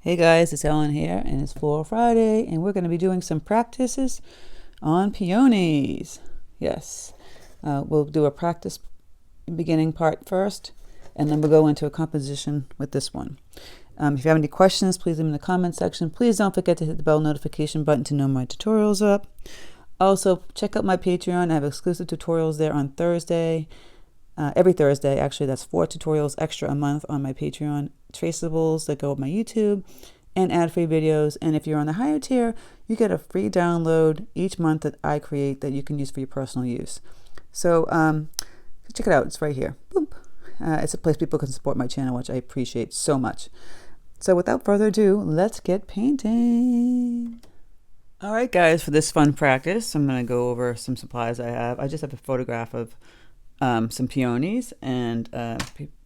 Hey guys, it's Ellen here, and it's Floral Friday, and we're going to be doing some practices on peonies. Yes, we'll do a practice beginning part first, and then we'll go into a composition with this one. If you have any questions, please leave them in the comment section. Please don't forget to hit the bell notification button to know my tutorials up. Also, check out my Patreon. I have exclusive tutorials there on Thursday. Every Thursday, actually, that's 4 tutorials extra a month on my Patreon, traceables that go with my YouTube, and ad-free videos. And if you're on the higher tier, you get a free download each month that I create that you can use for your personal use. So check it out. It's right here. Boom. It's a place people can support my channel, which I appreciate so much. So without further ado, let's get painting. All right, guys, for this fun practice, I'm going to go over some supplies I have. I just have a photograph of some peonies and a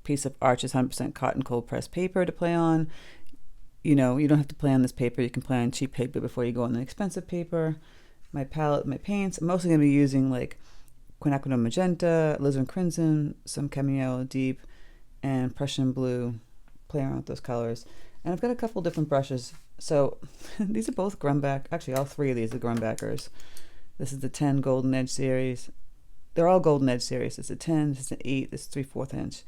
piece of Arches 100% cotton cold pressed paper to play on. You know, you don't have to play on this paper. You can play on cheap paper before you go on the expensive paper. My palette, my paints. I'm mostly going to be using like quinachradone magenta, alizarin crimson, some cadmium yellow deep, and Prussian blue. Play around with those colors. And I've got a couple different brushes. So these are both Grumbacher. Actually, all 3 of these are Grumbachers. This is the 10 Golden Edge series. They're all Golden Edge series. It's a 10, it's an 8, it's 3/4 inch.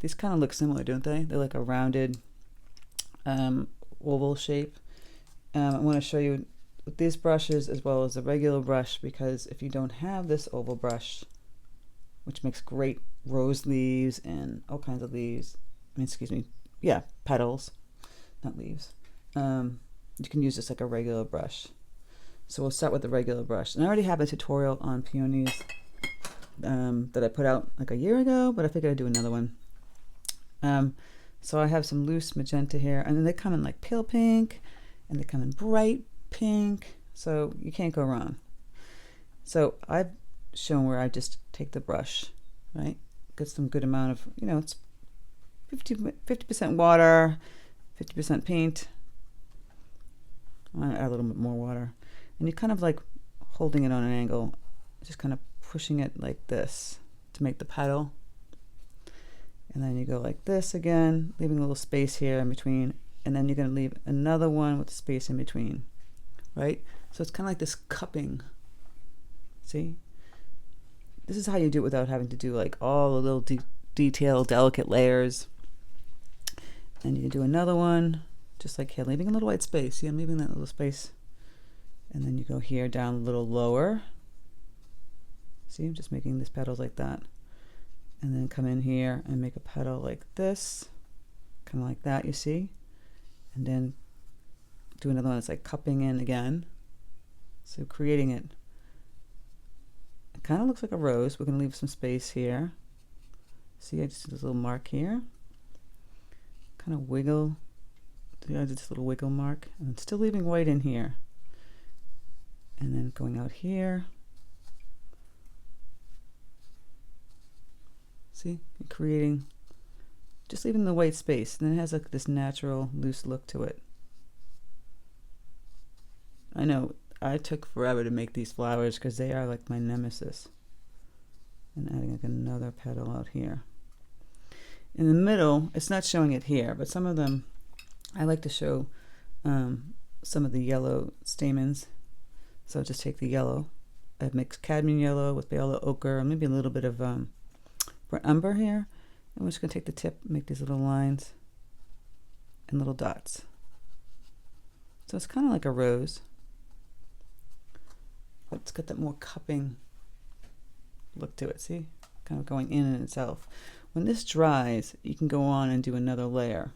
These kind of look similar, don't they? They're like a rounded oval shape. I want to show you with these brushes as well as a regular brush, because if you don't have this oval brush, which makes great rose leaves and all kinds of leaves, petals, not leaves, you can use this like a regular brush. So we'll start with the regular brush. And I already have a tutorial on peonies that I put out like a year ago, but I figured I'd do another one. So I have some loose magenta here, and then they come in like pale pink, and they come in bright pink, so you can't go wrong. So I've shown where I just take the brush, right? Get some good amount of, it's 50% water, 50% paint. I want to add a little bit more water. And you're kind of like holding it on an angle, just kind of pushing it like this to make the petal. And then you go like this again, leaving a little space here in between. And then you're going to leave another one with space in between, right? So it's kind of like this cupping. See? This is how you do it without having to do like all the little detailed, delicate layers. And you can do another one, just like here, leaving a little white space. See, I'm leaving that little space. And then you go here down a little lower. See, I'm just making these petals like that. And then come in here and make a petal like this, kind of like that, you see? And then do another one that's like cupping in again. So creating it. It kind of looks like a rose. We're going to leave some space here. See, I just did this little mark here. Kind of wiggle. I did this little wiggle mark. And I'm still leaving white in here. And then going out here. See, creating, just leaving the white space, and then it has like this natural loose look to it. I know I took forever to make these flowers because they are like my nemesis. And adding like another petal out here. In the middle, it's not showing it here, but some of them, I like to show some of the yellow stamens. So just take the yellow. I've mixed cadmium yellow with yellow ochre, maybe a little bit of umber here, and we're just going to take the tip, make these little lines and little dots. So it's kind of like a rose, but it's got that more cupping look to it. See, kind of going in itself. When this dries, you can go on and do another layer.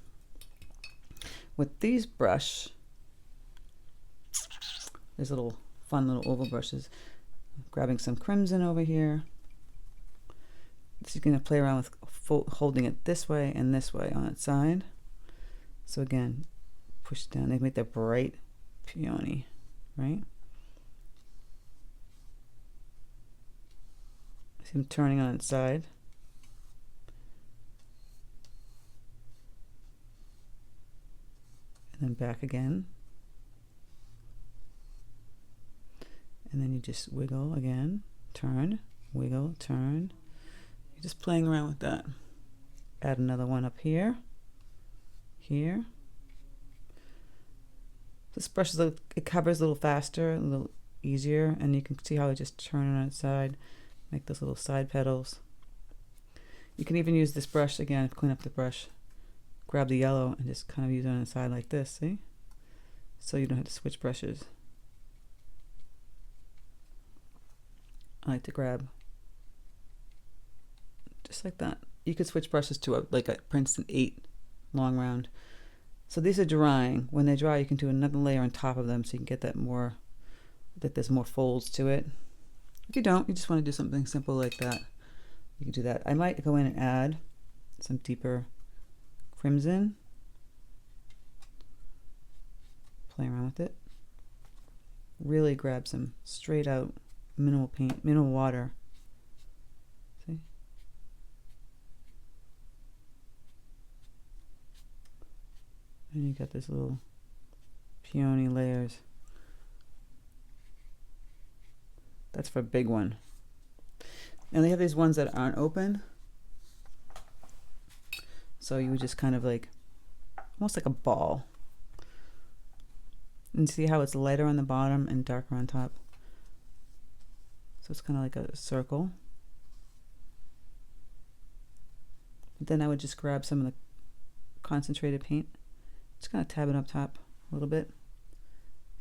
With these brush, these little fun little oval brushes, grabbing some crimson over here. So you're going to play around with holding it this way and this way on its side. So again, push down. They make that bright peony, right? See them turning on its side. And then back again. And then you just wiggle again, turn, wiggle, turn. Just playing around with that. Add another one up here, here, This brush is it covers a little faster, a little easier, and you can see how I just turn it on its side, make those little side petals. You can even use this brush again, clean up the brush, grab the yellow and just kind of use it on the side like this, see? So you don't have to switch brushes. I like to grab just like that. You could switch brushes to like a Princeton 8 long round. So these are drying. When they dry, you can do another layer on top of them so you can get that more, that there's more folds to it. If you don't, you just want to do something simple like that, you can do that. I might go in and add some deeper crimson. Play around with it. Really grab some straight out minimal paint, minimal water. See? And you got this little peony layers. That's for a big one. And they have these ones that aren't open. So you would just kind of like, almost like a ball. And see how it's lighter on the bottom and darker on top. So it's kind of like a circle. But then I would just grab some of the concentrated paint. Just kind of tab it up top a little bit.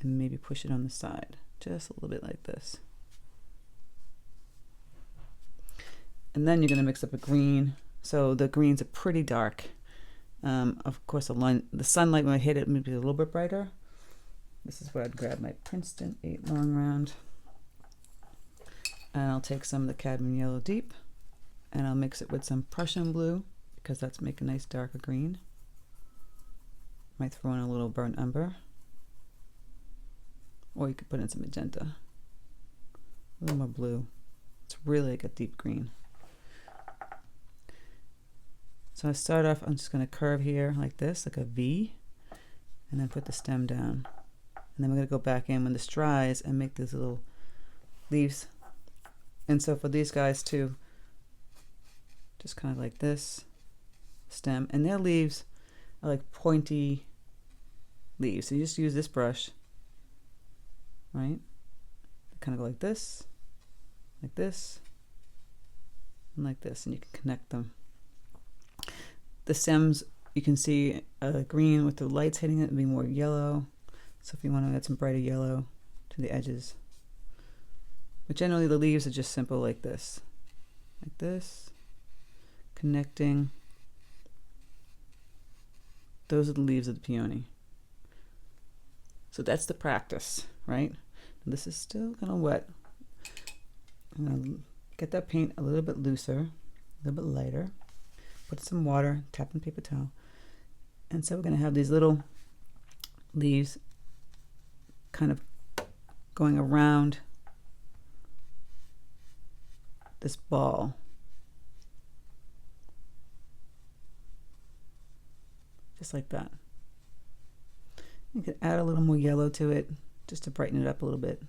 And maybe push it on the side. Just a little bit like this. And then you're going to mix up a green. So the greens are pretty dark. Of course, the sunlight when I hit it may be a little bit brighter. This is where I'd grab my Princeton 8 long round. And I'll take some of the cadmium yellow deep. And I'll mix it with some Prussian blue, because that's make a nice darker green. Might throw in a little burnt umber. Or you could put in some magenta. A little more blue. It's really like a deep green. So I start off, I'm just going to curve here like this, like a V, and then put the stem down. And then we're going to go back in when this dries and make these little leaves. And so for these guys too, just kind of like this stem. And their leaves are like pointy leaves. So you just use this brush, right? Kind of go like this, and like this, and you can connect them. The stems, you can see green with the lights hitting it and be more yellow. So if you want to add some brighter yellow to the edges. But generally the leaves are just simple like this, connecting. Those are the leaves of the peony. So that's the practice, right? And this is still kind of wet. I'm going to get that paint a little bit looser, a little bit lighter. Put some water, tap in paper towel. And so we're going to have these little leaves kind of going around this ball. Just like that. You can add a little more yellow to it just to brighten it up a little bit.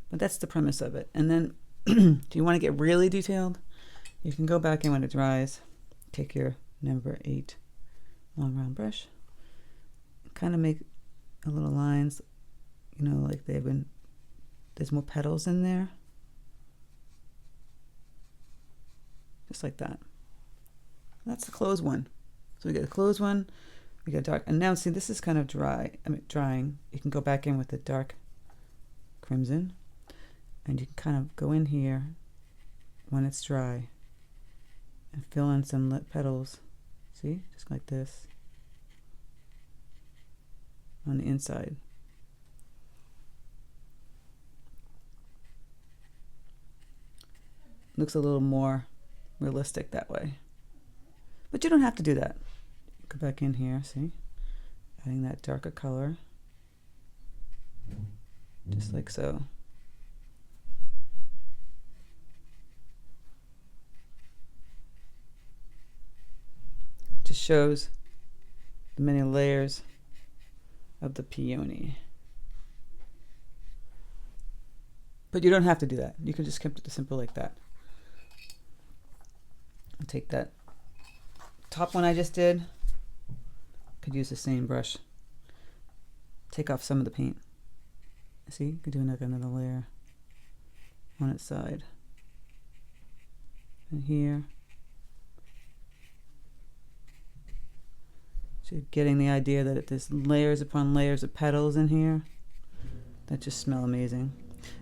But that's the premise of it. And then do you want to get really detailed? You can go back in when it dries, take your number 8 long round brush, kind of make a little lines, you know, like there's more petals in there. Just like that. That's the closed one. So we get a closed one, we get dark, and now see this is kind of drying. You can go back in with the dark crimson, and you can kind of go in here when it's dry and fill in some lit petals. See, just like this on the inside. Looks a little more realistic that way. But you don't have to do that. Go back in here, see? Adding that darker color. Just like so. Just shows the many layers of the peony. But you don't have to do that. You can just keep it simple like that. I'll take that top one I just did. Could use the same brush. take off some of the paint. See, you could do like another layer on its side. And here. So you're getting the idea that there's layers upon layers of petals in here that just smell amazing.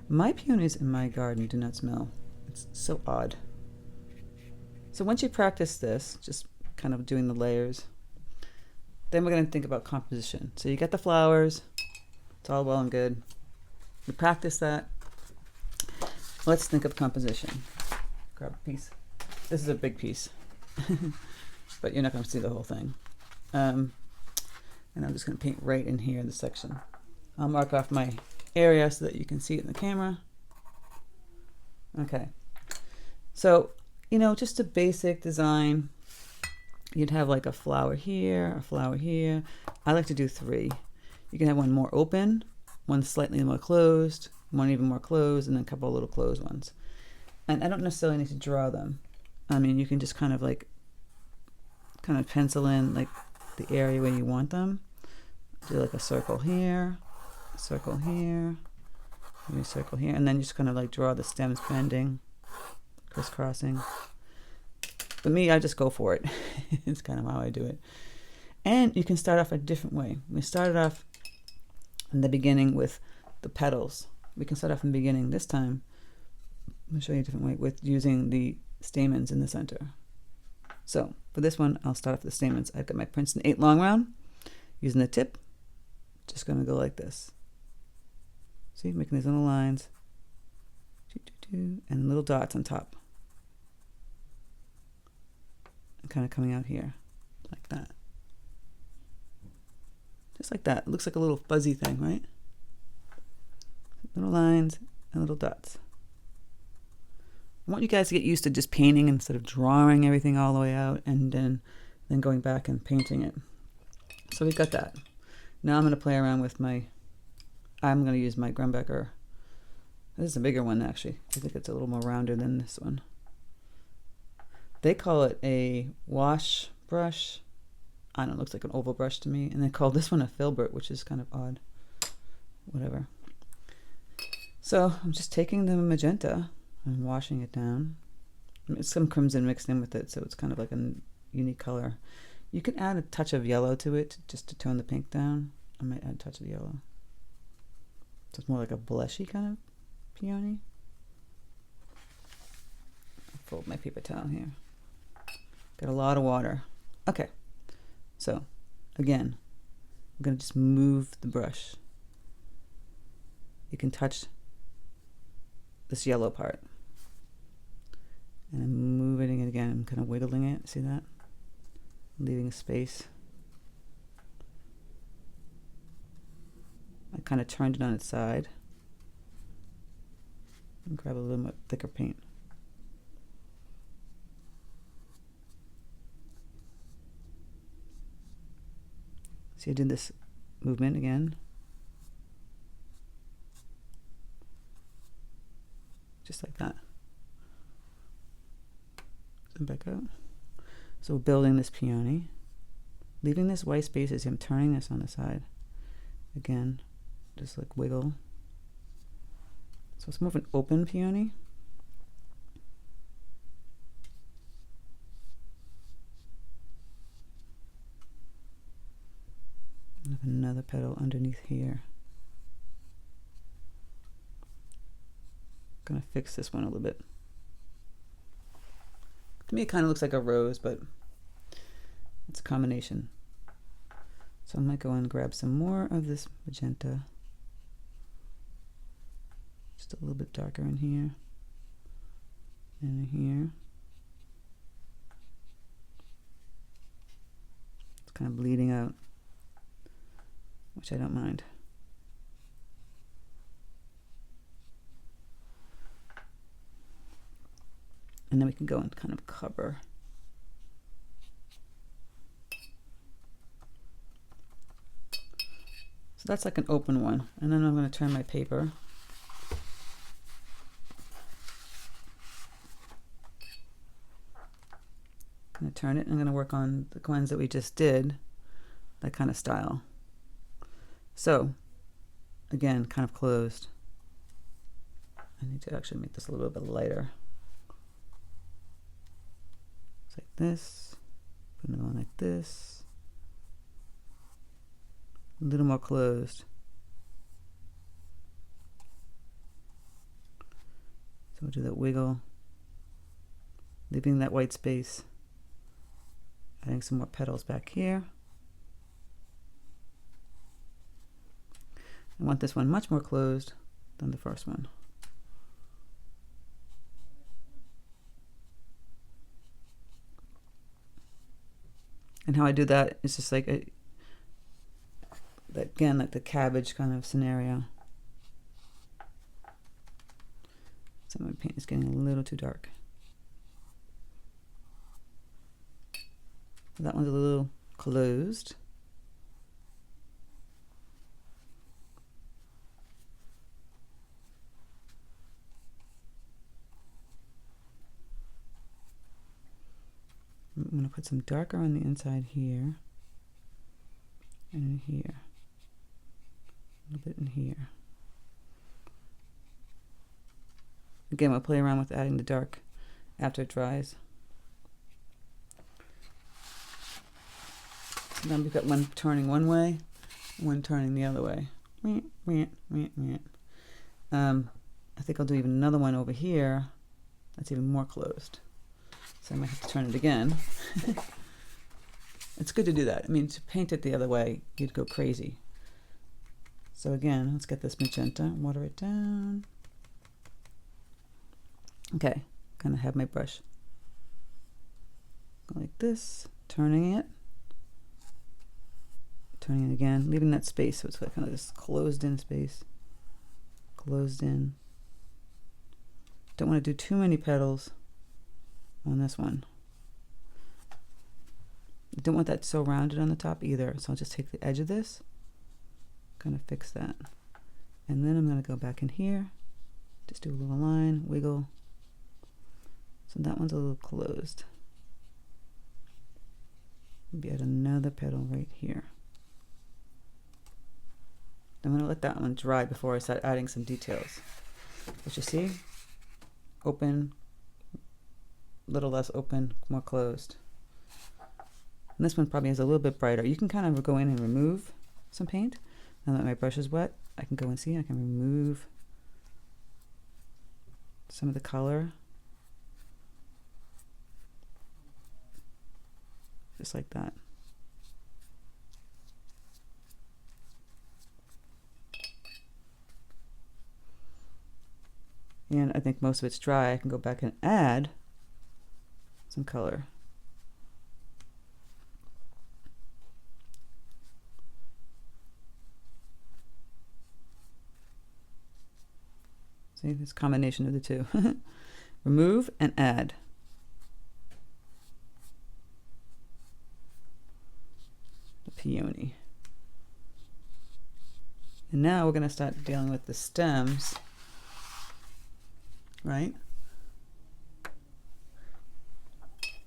My peonies in my garden do not smell. It's so odd. So once you practice this, just kind of doing the layers, then we're going to think about composition. So you get the flowers. It's all well and good. You practice that. Let's think of composition. Grab a piece. This is a big piece, but you're not going to see the whole thing. And I'm just going to paint right in here in this section. I'll mark off my area so that you can see it in the camera. Okay. So, you know, just a basic design. You'd have like a flower here, a flower here. I like to do 3. You can have one more open, one slightly more closed, one even more closed, and then a couple of little closed ones. And I don't necessarily need to draw them. I mean, you can just kind of pencil in like the area where you want them. Do like a circle here, a circle here, maybe a circle here, and then you just kind of like draw the stems bending, crisscrossing. For me, I just go for it. It's kind of how I do it. And you can start off a different way. We started off in the beginning with the petals. We can start off in the beginning this time. I'm going to show you a different way with using the stamens in the center. So for this one, I'll start off with the stamens. I've got my Princeton 8 long round. Using the tip, just going to go like this. See, making these little lines. And little dots on top. And kind of coming out here, like that. Just like that. It looks like a little fuzzy thing, right? Little lines and little dots. I want you guys to get used to just painting instead of drawing everything all the way out and then going back and painting it. So we've got that. Now I'm going to play around with I'm going to use my Grumbacher. This is a bigger one actually. I think it's a little more rounded than this one. They call it a wash brush. I don't know, it looks like an oval brush to me. And they call this one a filbert, which is kind of odd. Whatever. So I'm just taking the magenta and washing it down. Some crimson mixed in with it, so it's kind of like a unique color. You can add a touch of yellow to it just to tone the pink down. I might add a touch of yellow. So it's more like a blushy kind of peony. I'll fold my paper towel here. Got a lot of water. Okay, so again, I'm going to just move the brush. You can touch this yellow part. And I'm moving it again. I'm kind of wiggling it. See that? Leaving a space. I kind of turned it on its side. And grab a little bit thicker paint. See, I did this movement again. Just like that. And back out. So we're building this peony. Leaving this white spaces, I'm turning this on the side. Again, just like wiggle. So it's more of an open peony. I have another petal underneath here. Gonna fix this one a little bit. To me it kind of looks like a rose, but it's a combination. So I might go and grab some more of this magenta. Just a little bit darker in here. And in here. It's kind of bleeding out, which I don't mind. And then we can go and kind of cover. So that's like an open one. And then I'm going to turn my paper. I'm going to turn it and I'm going to work on the ones that we just did, that kind of style. So again, kind of closed. I need to actually make this a little bit lighter. It's like this, put it on like this, a little more closed. So we'll do that wiggle, leaving that white space, adding some more petals back here. I want this one much more closed than the first one. And how I do that is just like again, like the cabbage kind of scenario. Some of my paint is getting a little too dark. That one's a little closed. I'm going to put some darker on the inside here and in here, a little bit in here. Again, we'll play around with adding the dark after it dries. So now we've got one turning one way, one turning the other way. I think I'll do even another one over here that's even more closed. So I might have to turn it again. It's good to do that. I mean, to paint it the other way, you'd go crazy. So again, let's get this magenta, water it down. Okay, gonna have my brush go like this, turning it again, leaving that space so it's kind of this closed in space, closed in. Don't want to do too many petals on this one. I don't want that so rounded on the top either, so I'll just take the edge of this, kind of fix that, and then I'm going to go back in here, just do a little line, wiggle. So that one's a little closed. Maybe add another petal right here. I'm going to let that one dry before I start adding some details. But you see, open, little less open, more closed. And this one probably is a little bit brighter. You can kind of go in and remove some paint. Now that my brush is wet, I can go and see, I can remove some of the color. Just like that. And I think most of it's dry. I can go back and add some color. See, this combination of the two. Remove and add. The peony. And now we're going to start dealing with the stems. Right?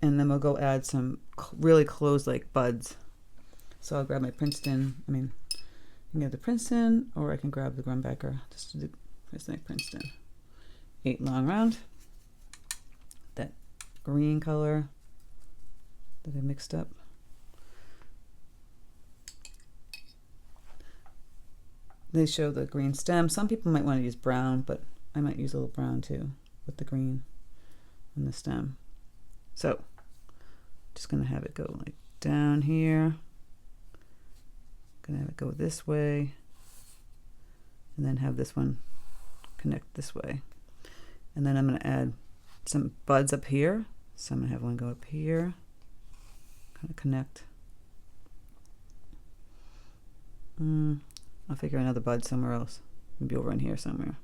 And then we'll go add some really closed like buds. So I'll grab my Princeton. I mean, I can get the Princeton or I can grab the Grumbacher. Just do Princeton. 8 long round. That green color that I mixed up. They show the green stem. Some people might want to use brown, but I might use a little brown too with the green on the stem. So just gonna have it go like down here. Gonna have it go this way, and then have this one connect this way. And then I'm gonna add some buds up here. So I'm gonna have one go up here, kind of connect. I'll figure another bud somewhere else. Maybe over in here somewhere.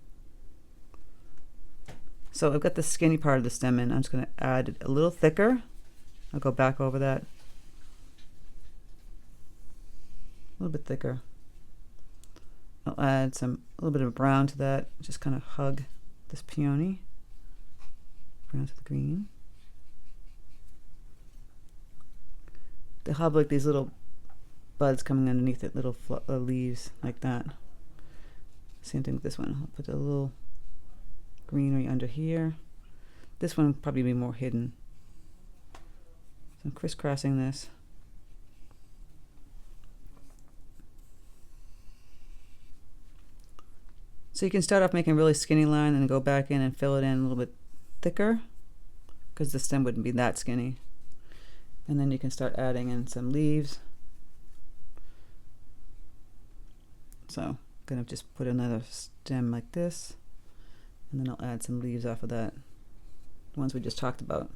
So I've got the skinny part of the stem in. I'm just going to add it a little thicker. I'll go back over that. A little bit thicker. I'll add a little bit of brown to that. Just kind of hug this peony. Brown to the green. They have like these little buds coming underneath it, little leaves like that. Same thing with this one. I'll put a little greenery under here. This one will probably be more hidden. So I'm crisscrossing this. So you can start off making a really skinny line and then go back in and fill it in a little bit thicker, because the stem wouldn't be that skinny. And then you can start adding in some leaves. So I'm gonna just put another stem like this, and then I'll add some leaves off of that, the ones we just talked about.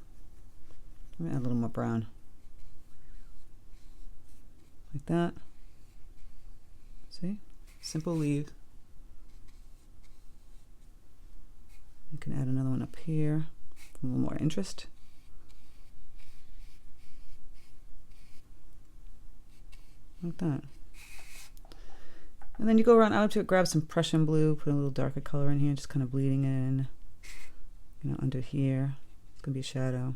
Let me add a little more brown, like that. See, simple leaves. You can add another one up here for a little more interest. Like that. And then you go around out to it, grab some Prussian blue, put a little darker color in here, just kind of bleeding in, you know, under here. It's gonna be a shadow.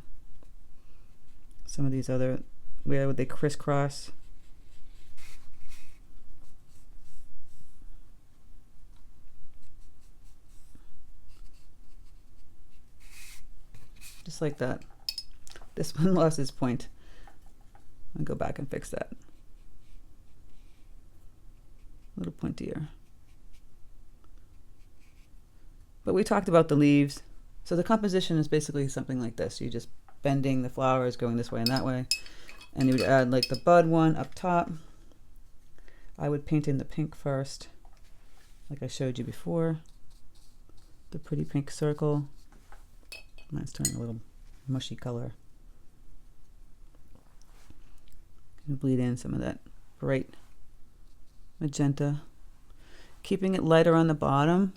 Some of these other, where would they crisscross? Just like that. This one lost its point. I'll go back and fix that. A little pointier. But we talked about the leaves. So the composition is basically something like this. You're just bending the flowers, going this way and that way. And you would add like the bud one up top. I would paint in the pink first, like I showed you before. The pretty pink circle. Mine's turning a little mushy color. Gonna bleed in some of that bright magenta. Keeping it lighter on the bottom.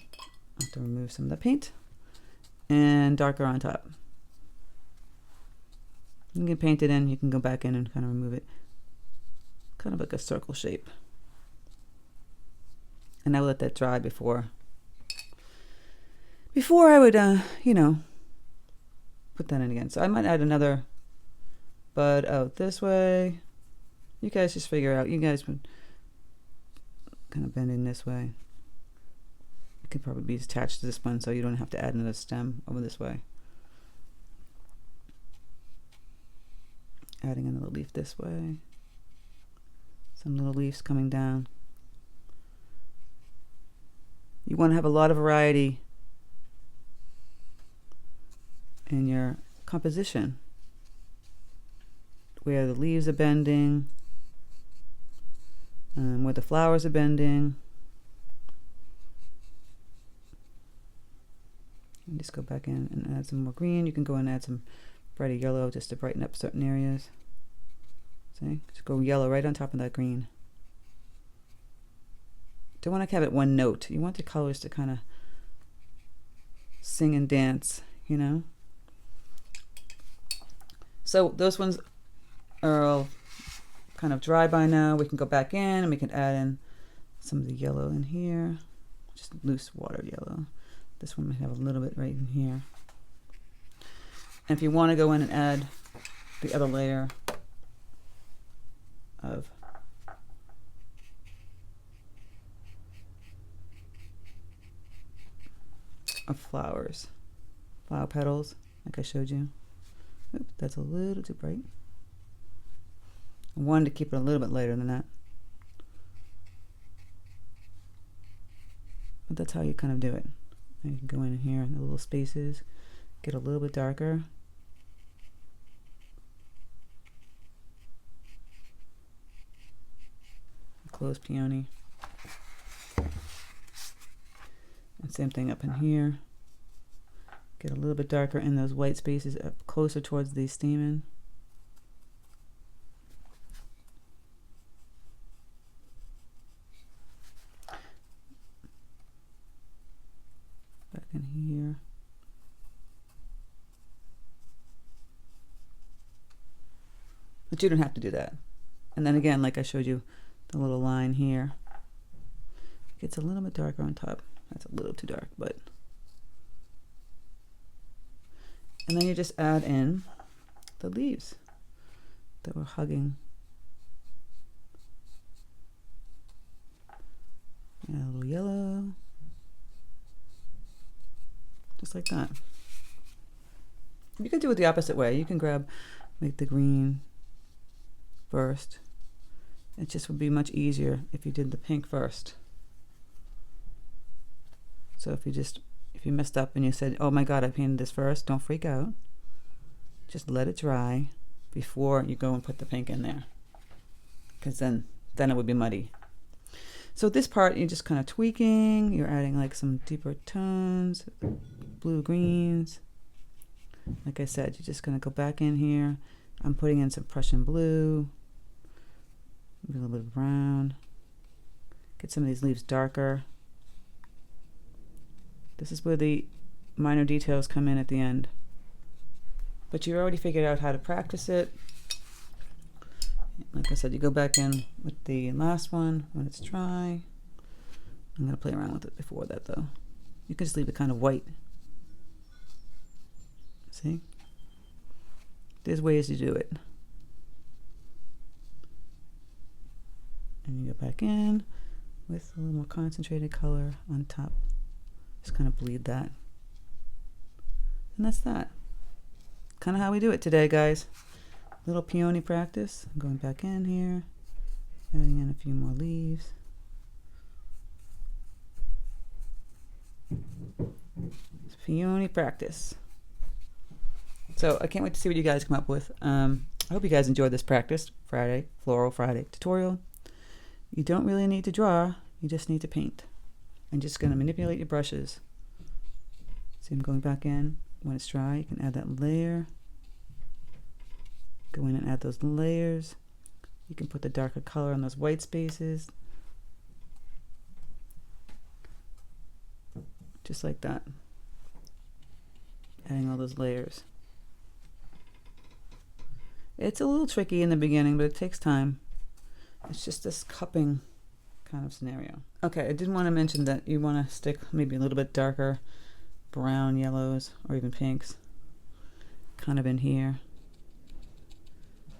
I have to remove some of the paint. And darker on top. You can paint it in, you can go back in and kind of remove it. Kind of like a circle shape. And I will let that dry before I would, you know, put that in again. So I might add another bud out this way. You guys just figure out. You guys would kind of bend in this way. It could probably be attached to this one, so you don't have to add another stem over this way. Adding another leaf this way. Some little leaves coming down. You want to have a lot of variety in your composition, where the leaves are bending, where the flowers are bending. And just go back in and add some more green. You can go and add some brighter yellow just to brighten up certain areas. See, just go yellow right on top of that green. Don't want to have it one note. You want the colors to kind of sing and dance, you know. So those ones are all kind of dry by now. We can go back in and we can add in some of the yellow in here, just loose water yellow. This one might have a little bit right in here. And if you want to go in and add the other layer of flowers, flower petals, like I showed you. Oops, that's a little too bright. I wanted to keep it a little bit lighter than that. But that's how you kind of do it. And you can go in here in the little spaces, get a little bit darker. Close peony. And same thing up in here. Get a little bit darker in those white spaces up closer towards the stamen. Back in here. But you don't have to do that. And then again, like I showed you, the little line here gets a little bit darker on top. That's a little too dark, but. And then you just add in the leaves that we're hugging just like that. You can do it the opposite way. You can make the green first. It just would be much easier if you did the pink first. So if you messed up and you said, oh my God, I painted this first, don't freak out. Just let it dry before you go and put the pink in there. Because then it would be muddy. So this part, you're just kind of tweaking. You're adding like some deeper tones, blue, greens. Like I said, you're just going to go back in here. I'm putting in some Prussian blue, a little bit of brown. Get some of these leaves darker. This is where the minor details come in at the end. But you already figured out how to practice it. Like I said, you go back in with the last one when it's dry. I'm going to play around with it before that though. You can just leave it kind of white. See? There's ways to do it. And you go back in with a little more concentrated color on top. Just kind of bleed that. And that's that. Kind of how we do it today, guys. Little peony practice. I'm going back in here, adding in a few more leaves. It's peony practice. So I can't wait to see what you guys come up with. I hope you guys enjoyed this practice Floral Friday tutorial. You don't really need to draw, you just need to paint. I'm just going to manipulate your brushes. See, I'm going back in. When it's dry, you can add that layer. Go in and add those layers. You can put the darker color on those white spaces. Just like that. Adding all those layers. It's a little tricky in the beginning, but it takes time. It's just this cupping kind of scenario. Okay, I did want to mention that you want to stick maybe a little bit darker brown, yellows, or even pinks kind of in here.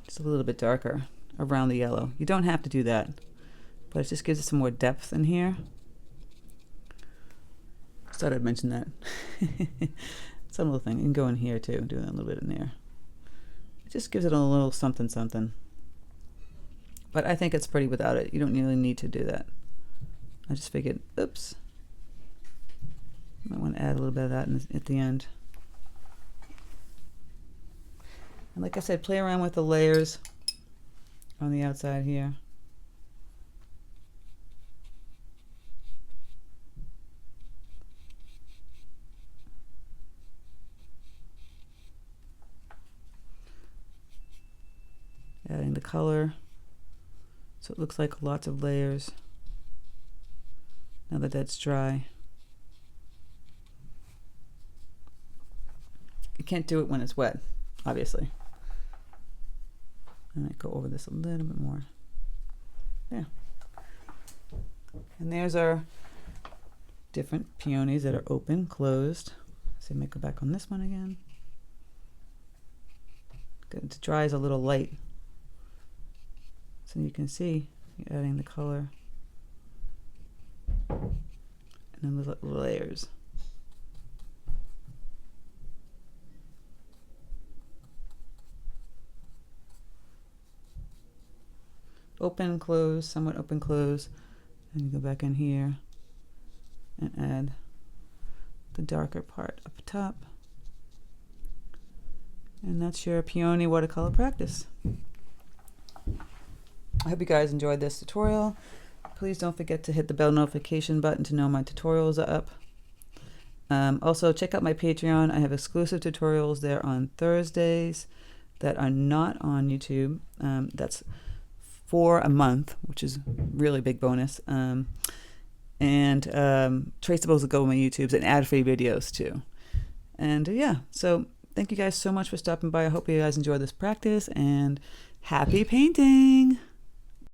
Just a little bit darker around the yellow. You don't have to do that, but it just gives it some more depth in here. Just thought I'd mention that. Some little thing. You can go in here too, do a little bit in there. It just gives it a little something something. But I think it's pretty without it. You don't really need to do that. I just figured, oops. Might want to add a little bit of that at the end. And like I said, play around with the layers on the outside here. Adding the color so it looks like lots of layers now that that's dry. You can't do it when it's wet, obviously. And I go over this a little bit more. Yeah. And there's our different peonies that are open, closed. So I might go back on this one again. It dries a little light. So you can see you're adding the color and then the layers. Open, close, somewhat open, close, and you go back in here and add the darker part up top. And that's your peony watercolor practice. I hope you guys enjoyed this tutorial. Please don't forget to hit the bell notification button to know my tutorials are up. Also, check out my Patreon. I have exclusive tutorials there on Thursdays that are not on YouTube. That's for a month, which is really big bonus. And traceables will go on my YouTubes and ad-free videos too. And yeah, so thank you guys so much for stopping by. I hope you guys enjoyed this practice and happy painting!